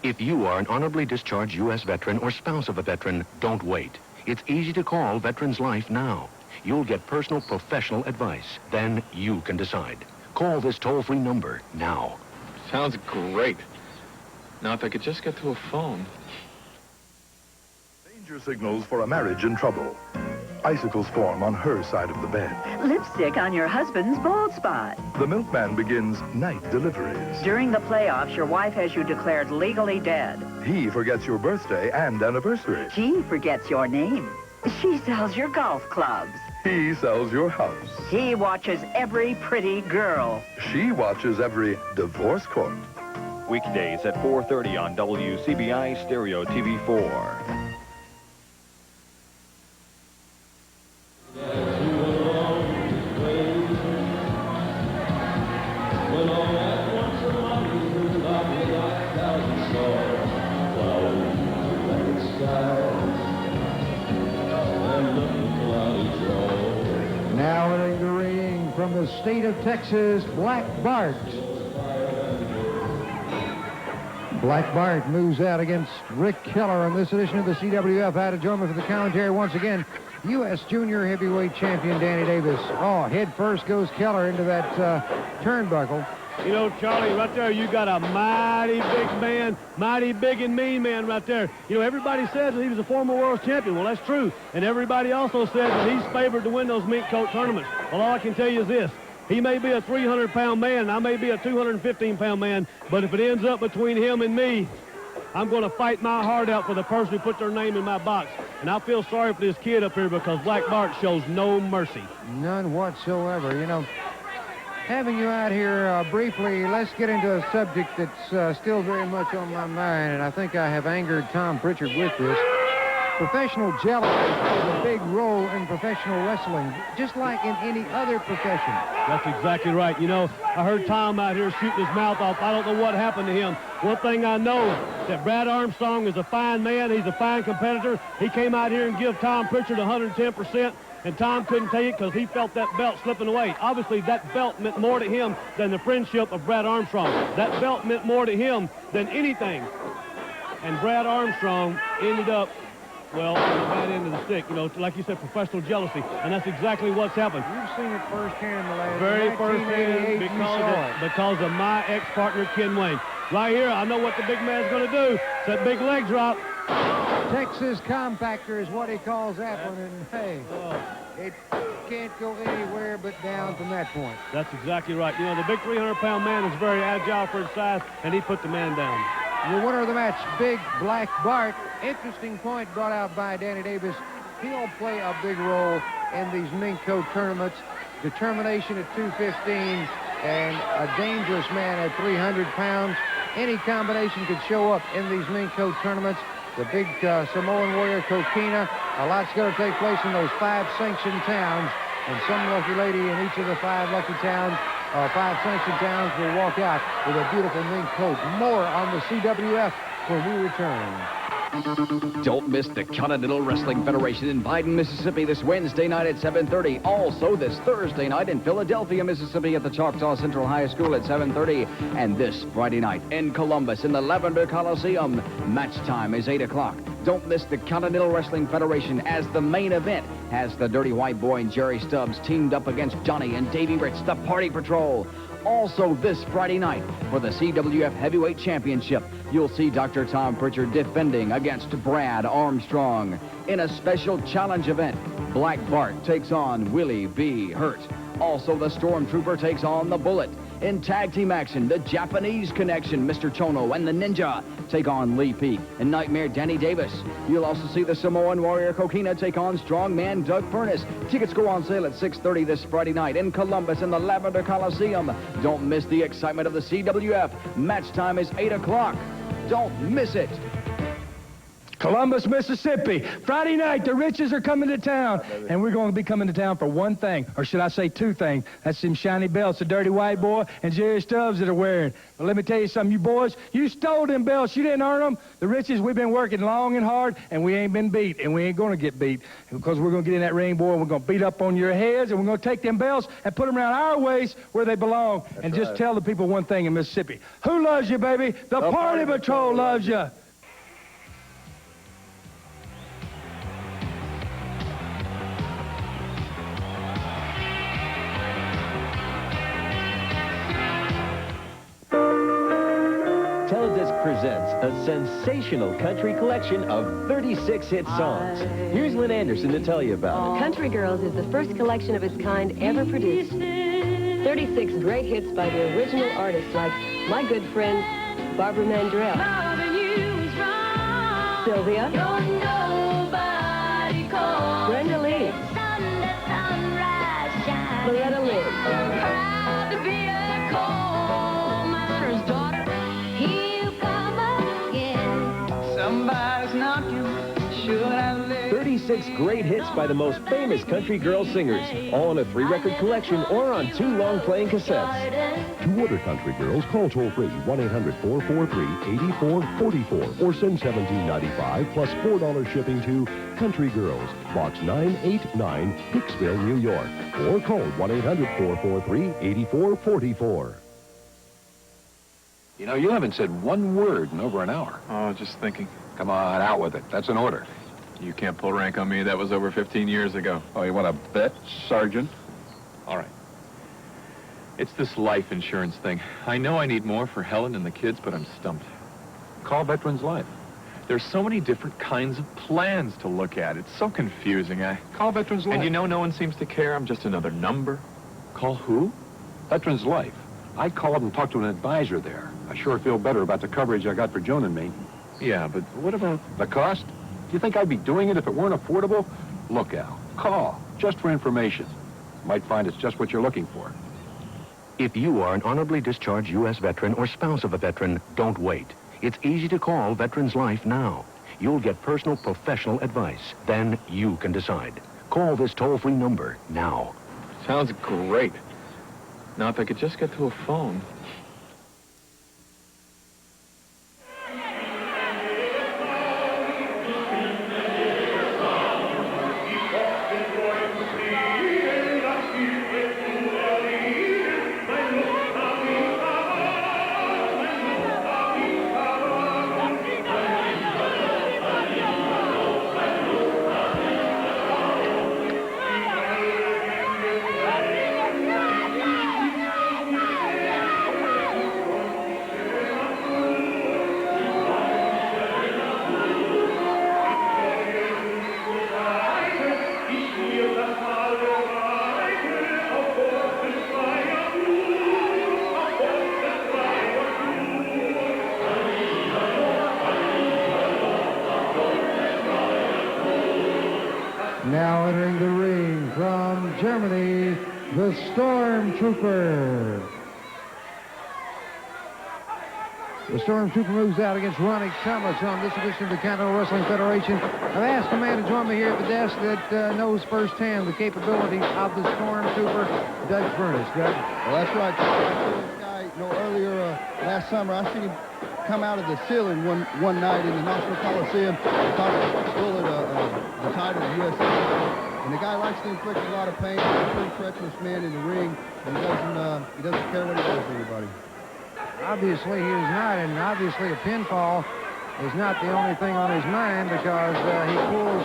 If you are an honorably discharged U.S. veteran or spouse of a veteran, don't wait. It's easy to call Veterans Life now. You'll get personal professional advice. Then you can decide. Call this toll-free number now. Sounds great. Now, if I could just get to a phone. Danger signals for a marriage in trouble. Icicles form on her side of the bed. Lipstick on your husband's bald spot. The milkman begins night deliveries. During the playoffs, your wife has you declared legally dead. He forgets your birthday and anniversary. She forgets your name. She sells your golf clubs. He sells your house. He watches every pretty girl. She watches every divorce court. Weekdays at 4:30 on WCBI Stereo TV 4. Now entering the ring from the state of Texas, Black Bart. Black Bart moves out against Rick Keller on this edition of the CWF. Out to join me for the commentary once again, U.S. Junior Heavyweight Champion Danny Davis. Oh, head first goes Keller into that turnbuckle. You know, Charlie, right there, you got a mighty big man, mighty big and mean man right there. You know, everybody says that he was a former world champion. Well, that's true. And everybody also says that he's favored to win those mink coat tournaments. Well, all I can tell you is this. He may be a 300-pound man, and I may be a 215-pound man, but if it ends up between him and me, I'm going to fight my heart out for the person who put their name in my box. And I feel sorry for this kid up here because Black Bart shows no mercy. None whatsoever. You know, having you out here briefly, let's get into a subject that's still very much on my mind, and I think I have angered Tom Pritchard with this. Professional jealousy plays a big role in professional wrestling, just like in any other profession. That's exactly right. You know, I heard Tom out here shooting his mouth off. I don't know what happened to him. One thing I know, that Brad Armstrong is a fine man. He's a fine competitor. He came out here and gave Tom Pritchard 110%, and Tom couldn't take it because he felt that belt slipping away. Obviously, that belt meant more to him than the friendship of Brad Armstrong. That belt meant more to him than anything. And Brad Armstrong ended up, well, on the bad end of the stick, you know, like you said, professional jealousy, and that's exactly what's happened. You've seen it firsthand the last very firsthand because of my ex-partner, Ken Wayne. Right here, I know what the big man's going to do. It's that big leg drop. Texas compactor is what he calls that one, and hey, it can't go anywhere but down from that point. That's exactly right. You know, the big 300-pound man is very agile for his size, and he put the man down. The winner of the match, Big Black Bart. Interesting point brought out by Danny Davis. He'll play a big role in these mink coat tournaments. Determination at 215 and a dangerous man at 300 pounds. Any combination could show up in these mink coat tournaments. The big Samoan Warrior Coina. A lot's going to take place in those 5 sanctioned towns. And some lucky lady in each of the 5 lucky towns, 5 sanctioned towns, will walk out with a beautiful mink coat. More on the CWF when we return. Don't miss the Continental Wrestling Federation in Biden, Mississippi this Wednesday night at 7:30. Also this Thursday night in Philadelphia, Mississippi at the Choctaw Central High School at 7:30. And this Friday night in Columbus in the Lavender Coliseum. Match time is 8 o'clock. Don't miss the Continental Wrestling Federation as the main event has the Dirty White Boy and Jerry Stubbs teamed up against Johnny and Davey Rich, the Party Patrol. Also this Friday night for the CWF Heavyweight Championship, you'll see Dr. Tom Pritchard defending against Brad Armstrong. In a special challenge event, Black Bart takes on Willie B. Hurt. Also, the Stormtrooper takes on the Bullet. In tag team action, the Japanese Connection, Mr. Chono and the Ninja take on Lee Peak and Nightmare Danny Davis. You'll also see the Samoan Warrior Coina take on Strongman Doug Furnas. Tickets go on sale at 6:30 this Friday night in Columbus in the Lavender Coliseum. Don't miss the excitement of the CWF. Match time is 8 o'clock. Don't miss it. Columbus, Mississippi. Friday night, the Riches are coming to town, and we're going to be coming to town for one thing, or should I say two things. That's them shiny belts the Dirty White Boy and Jerry Stubbs that are wearing. But let me tell you something, you boys, you stole them belts. You didn't earn them. The Riches, we've been working long and hard, and we ain't been beat, and we ain't going to get beat, because we're going to get in that ring, boy, and we're going to beat up on your heads, and we're going to take them belts and put them around our waist where they belong. That's and just tell the people one thing in Mississippi. Who loves you, baby? The Party Patrol loves you. Teledisc presents a sensational country collection of 36 hit songs. Here's Lynn Anderson to tell you about it. Country Girls is the first collection of its kind ever produced. 36 great hits by the original artists like my good friend Barbara Mandrell, Sylvia, Brenda Lee, Loretta Lynn, Somebody's knocking, should I live? 36 great hits by the most famous country girl singers, all in a 3-record collection or on 2 long-playing cassettes. To order Country Girls, call toll-free 1-800-443-8444 or send $17.95 plus $4 shipping to Country Girls, Box 989, Hicksville, New York, or call 1-800-443-8444. You know, you haven't said one word in over an hour. Oh, just thinking. Come on, out with it. That's an order. You can't pull rank on me. That was over 15 years ago. Oh, you want to bet, Sergeant? All right. It's this life insurance thing. I know I need more for Helen and the kids, but I'm stumped. Call Veterans Life. There's so many different kinds of plans to look at. It's so confusing. Call Veterans Life. And you know no one seems to care. I'm just another number. Call who? Veterans Life. I called and talked to an advisor there. I sure feel better about the coverage I got for Joan and me. Yeah, but what about the cost? Do you think I'd be doing it if it weren't affordable? Look, Al, call, just for information. Might find it's just what you're looking for. If you are an honorably discharged U.S. veteran or spouse of a veteran, don't wait. It's easy to call Veterans Life now. You'll get personal professional advice. Then you can decide. Call this toll-free number now. Sounds great. Now, if I could just get to a phone. Now entering the ring from Germany, the Stormtrooper. The Stormtrooper moves out against Ronnie Thomas on this edition of the Continental Wrestling Federation. I've asked a man to join me here at the desk that knows firsthand the capabilities of the Stormtrooper, Doug Furnas. Doug? Well, that's right. I saw this guy, earlier last summer, I seen him come out of the ceiling one night in the Knoxville Coliseum and talk to Bullet, the title of the U.S. And the guy likes to inflict a lot of pain. He's a pretty treacherous man in the ring, and he doesn't care what he does to anybody. Obviously, he is not, and obviously a pinfall is not the only thing on his mind, because he pulls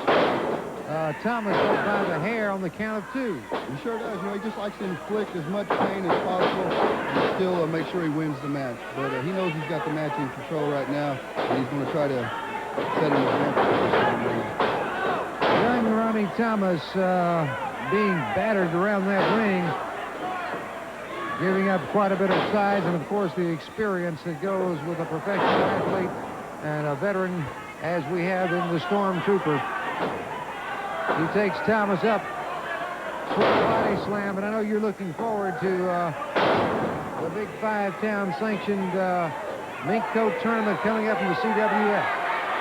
Thomas up by the hair on the count of 2. He sure does. You know, he just likes to inflict as much pain as possible and still make sure he wins the match. But he knows he's got the match in control right now, and he's going to try to set an example. Young Ronnie Thomas being battered around that ring, giving up quite a bit of size and, of course, the experience that goes with a professional athlete and a veteran as we have in the Stormtrooper. He takes Thomas up for a body slam, and I know you're looking forward to the big 5-town sanctioned mink coat tournament coming up in the CWF.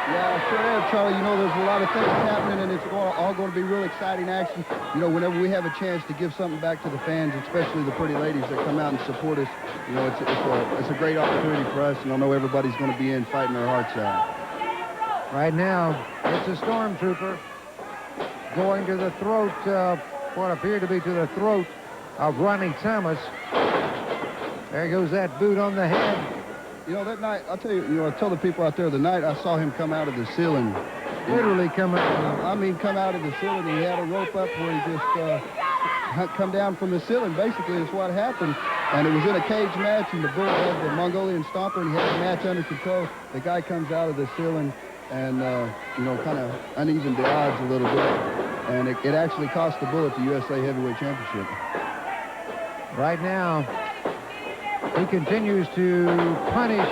Yeah, I sure am, Charlie. You know, there's a lot of things happening, and it's all going to be real exciting action. You know, whenever we have a chance to give something back to the fans, especially the pretty ladies that come out and support us, you know, it's a great opportunity for us, and I know everybody's going to be in fighting their hearts out. Right now, it's a Stormtrooper going to the throat, what appeared to be to the throat of Ronnie Thomas. There goes that boot on the head. You know, that night, I'll tell you, I tell the people out there, the night I saw him come out of the ceiling. Literally come out. I mean, come out of the ceiling. He had a rope up where he just come down from the ceiling. Basically, is what happened. And it was in a cage match, and the Bull had the Mongolian Stomper, and he had the match under control. The guy comes out of the ceiling and, you know, kind of unevened the odds a little bit. And it actually cost the Bullet the USA Heavyweight Championship. Right now, he continues to punish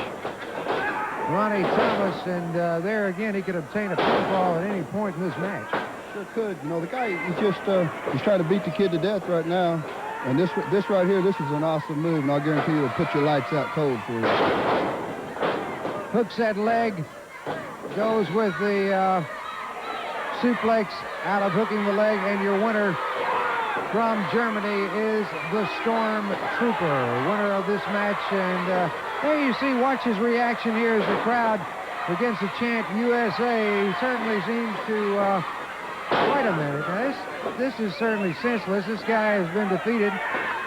Ronnie Thomas, and there again, he could obtain a pinfall at any point in this match. Sure could. You know, the guy, he's trying to beat the kid to death right now. And this right here, this is an awesome move, and I'll guarantee you it'll put your lights out cold for you. Hooks that leg, goes with the suplex out of hooking the leg, and your winner from Germany is the Stormtrooper, winner of this match. And there you see, watch his reaction here as the crowd begins to chant USA. He certainly seems to, wait a minute, now this is certainly senseless. This guy has been defeated.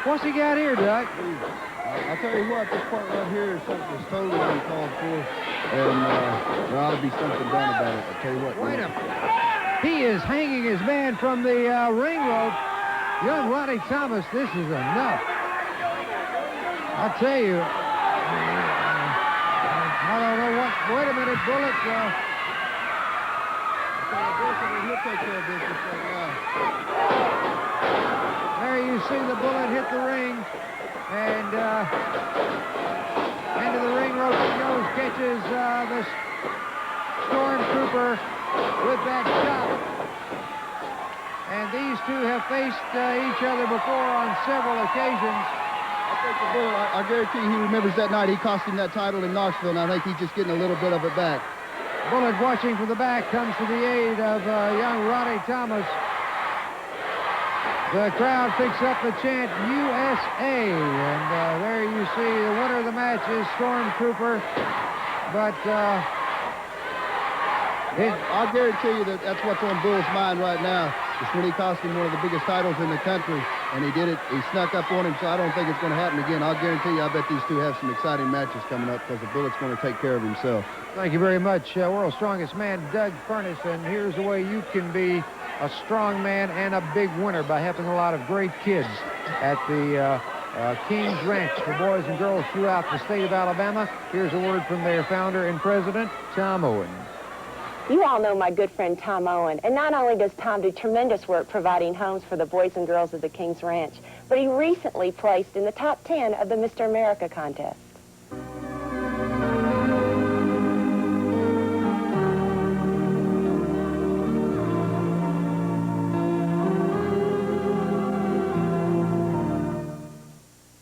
What's he got here, Doc? I'll tell you what, this part right here is something that's totally uncalled for, and there ought to be something done about it. I'll tell you what. Wait a minute. He is hanging his man from the ring rope. Young Ronnie Thomas, this is enough. I'll tell you, I don't know what. Wait a minute, Bullet. He'll take care of business right now. There you see the Bullet hit the ring, and into the ring rope he goes, catches the Stormtrooper with that shot. And these two have faced each other before on several occasions. I guarantee he remembers that night he cost him that title in Knoxville, and I think he's just getting a little bit of it back. Bullet, watching from the back, comes to the aid of young Ronnie Thomas. The crowd picks up the chant USA, and there you see the winner of the match is Stormtrooper. But I'll guarantee you that's what's on Bull's mind right now. It's when he cost him one of the biggest titles in the country, and he did it. He snuck up on him, so I don't think it's going to happen again. I'll guarantee you, I bet these two have some exciting matches coming up, because the Bullet's going to take care of himself. Thank you very much, World's Strongest Man, Doug Furnas. And here's the way you can be a strong man and a big winner, by helping a lot of great kids at the King's Ranch for boys and girls throughout the state of Alabama. Here's a word from their founder and president, Tom Owen. You all know my good friend Tom Owen, and not only does Tom do tremendous work providing homes for the boys and girls of the King's Ranch, but he recently placed in the top 10 of the Mr. America contest.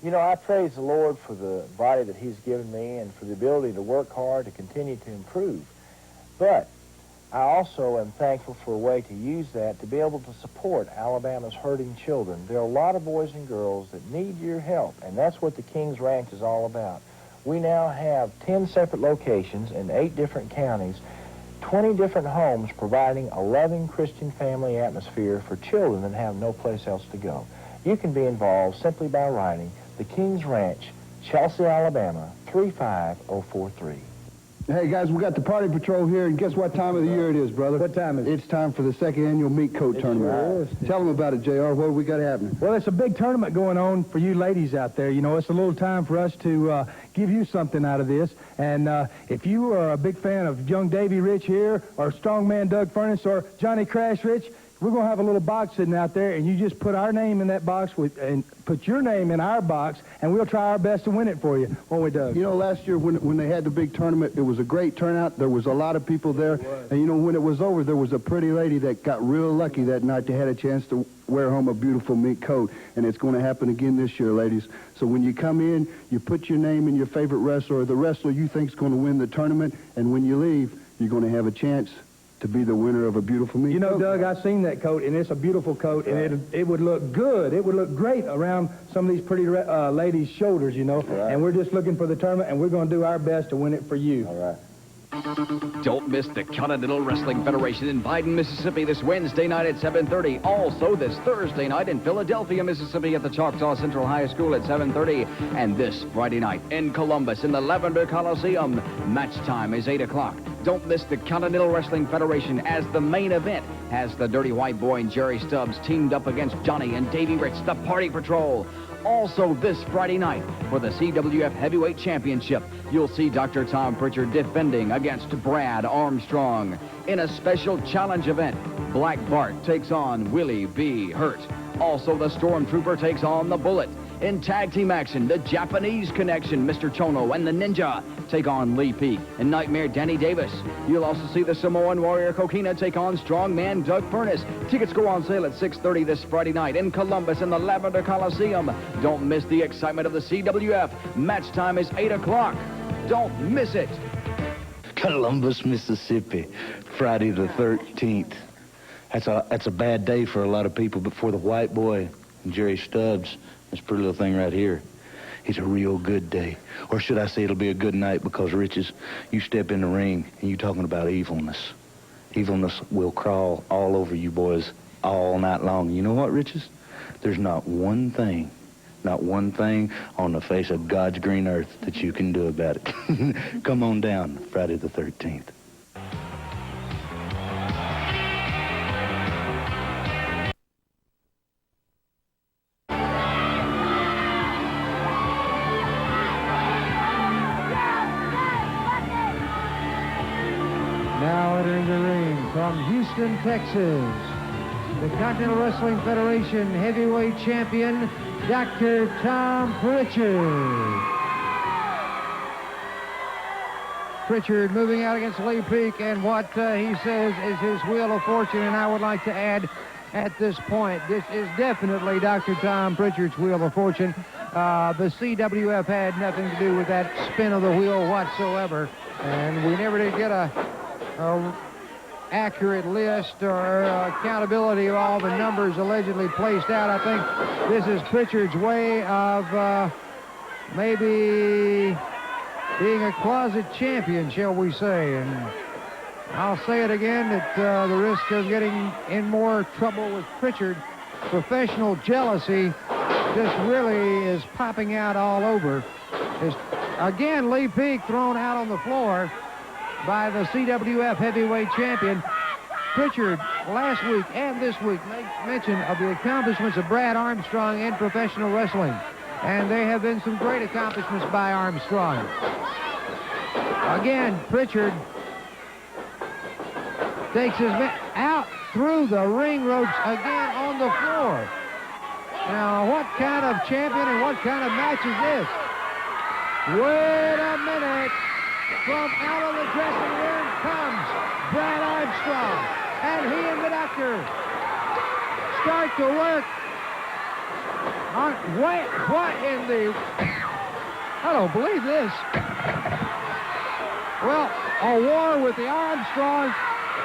You know, I praise the Lord for the body that he's given me and for the ability to work hard to continue to improve. But I also am thankful for a way to use that to be able to support Alabama's hurting children. There are a lot of boys and girls that need your help, and that's what the King's Ranch is all about. We now have 10 separate locations in 8 different counties, 20 different homes providing a loving Christian family atmosphere for children that have no place else to go. You can be involved simply by writing The King's Ranch, Chelsea, Alabama, 35043. Hey, guys, we got the Party Patrol here, and guess what time of the year it is, brother? What time is it? It's time for the second annual meat coat tournament. Sure is. Tell them about it, JR. What do we got happening? Well, it's a big tournament going on for you ladies out there. You know, it's a little time for us to give you something out of this. And if you are a big fan of young Davy Rich here, or strongman Doug Furnas, or Johnny Crash Rich, we're going to have a little box sitting out there, and you just put our name in that box and put your name in our box, and we'll try our best to win it for you, won't we, Doug? You know, last year when they had the big tournament, it was a great turnout. There was a lot of people there. And, you know, when it was over, there was a pretty lady that got real lucky that night. They had a chance to wear home a beautiful meat coat, and it's going to happen again this year, ladies. So when you come in, you put your name in your favorite wrestler, or the wrestler you think is going to win the tournament, and when you leave, you're going to have a chance to be the winner of a beautiful meat coat. You know, Doug, I've seen that coat, and it's a beautiful coat, and it would look good. It would look great around some of these pretty ladies' shoulders, you know. Right. And we're just looking for the tournament, and we're going to do our best to win it for you. All right. Don't miss the Continental Wrestling Federation in Biden, Mississippi this Wednesday night at 7:30. Also this Thursday night in Philadelphia, Mississippi at the Choctaw Central High School at 7:30. And this Friday night in Columbus in the Lavender Coliseum. Match time is 8 o'clock. Don't miss the Continental Wrestling Federation as the main event has the Dirty White Boy and Jerry Stubbs teamed up against Johnny and Davy Rich, the Party Patrol. Also this Friday night for the CWF Heavyweight Championship, you'll see Dr. Tom Pritchard defending against Brad Armstrong. In a special challenge event, Black Bart takes on Willie B. Hurt. Also, the Stormtrooper takes on the Bullet. In tag team action, the Japanese Connection, Mr. Chono, and the Ninja take on Lee Peak and Nightmare Danny Davis. You'll also see the Samoan Warrior Coina take on strongman Doug Furnas. Tickets go on sale at 6:30 this Friday night in Columbus in the Lavender Coliseum. Don't miss the excitement of the CWF. Match time is 8 o'clock. Don't miss it. Columbus, Mississippi, Friday the 13th. That's a bad day for a lot of people, but for the White Boy and Jerry Stubbs, this pretty little thing right here, it's a real good day. Or should I say it'll be a good night, because, Riches, you step in the ring and you talking about evilness. Evilness will crawl all over you boys all night long. You know what, Riches? There's not one thing on the face of God's green earth that you can do about it. Come on down Friday the 13th. Now entering the ring from Houston, Texas, the Continental Wrestling Federation Heavyweight Champion, Dr. Tom Pritchard. Pritchard moving out against Lee Peak, and what he says is his wheel of fortune, and I would like to add at this point, this is definitely Dr. Tom Pritchard's wheel of fortune. The CWF had nothing to do with that spin of the wheel whatsoever, and we never did get a accurate list or accountability of all the numbers allegedly placed out. I think this is Pritchard's way of maybe being a closet champion, shall we say. And I'll say it again, that the risk of getting in more trouble with Pritchard, professional jealousy just really is popping out all over. Again, Lee Peak thrown out on the floor by the CWF Heavyweight Champion. Pritchard last week and this week made mention of the accomplishments of Brad Armstrong in professional wrestling. And there have been some great accomplishments by Armstrong. Again, Pritchard takes his man out through the ring ropes again on the floor. Now, what kind of champion and what kind of match is this? Wait a minute. From out of the dressing room comes Brad Armstrong, and he and the doctor start to work. Wait, what in the... I don't believe this. Well, a war with the Armstrongs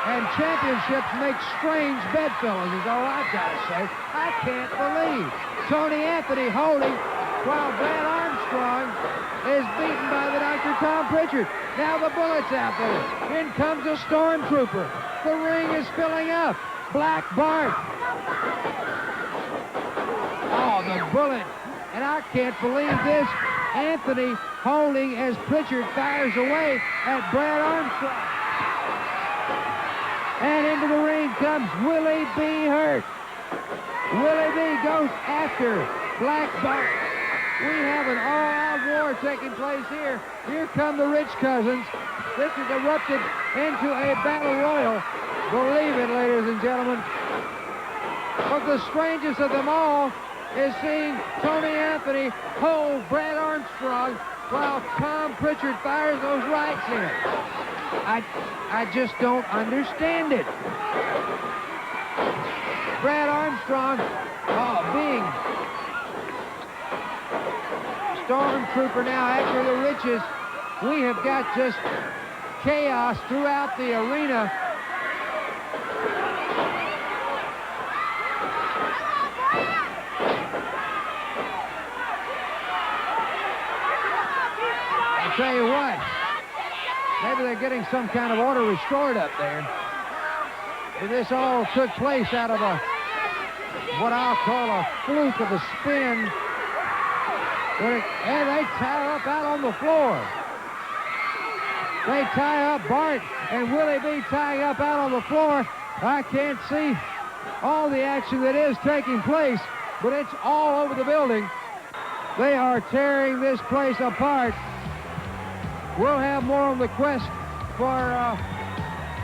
and championships makes strange bedfellows, is all I've got to say. I can't believe Tony Anthony holding while Brad Armstrong is beaten by the Dr. Tom Pritchard. Now the Bullet's out there. In comes a Stormtrooper. The ring is filling up. Black Bart. Oh, the Bullet. And I can't believe this. Anthony holding as Pritchard fires away at Brad Armstrong. And into the ring comes Willie B. Hurt. Willie B. goes after Black Bart. We have an all-out war taking place here. Here come the Rich Cousins. This has erupted into a battle royal. Believe it, ladies and gentlemen. But the strangest of them all is seeing Tony Anthony hold Brad Armstrong while Tom Pritchard fires those rights in. I just don't understand it. Brad Armstrong being Stormtrooper now after the Riches. We have got just chaos throughout the arena. I'll tell you what, maybe they're getting some kind of order restored up there. But this all took place out of what I'll call a fluke of a spin. And they tie up out on the floor. They tie up Bart and Willie B tying up out on the floor. I can't see all the action that is taking place, but it's all over the building. They are tearing this place apart. We'll have more on the quest for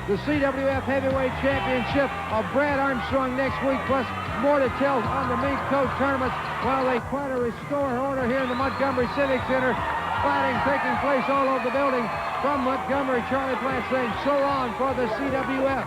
the CWF Heavyweight Championship of Brad Armstrong next week, plus more details on the mink coat tournaments while they try to restore order here in the Montgomery Civic Center. Fighting taking place all over the building. From Montgomery, Charlie Plant saying so long for the CWF.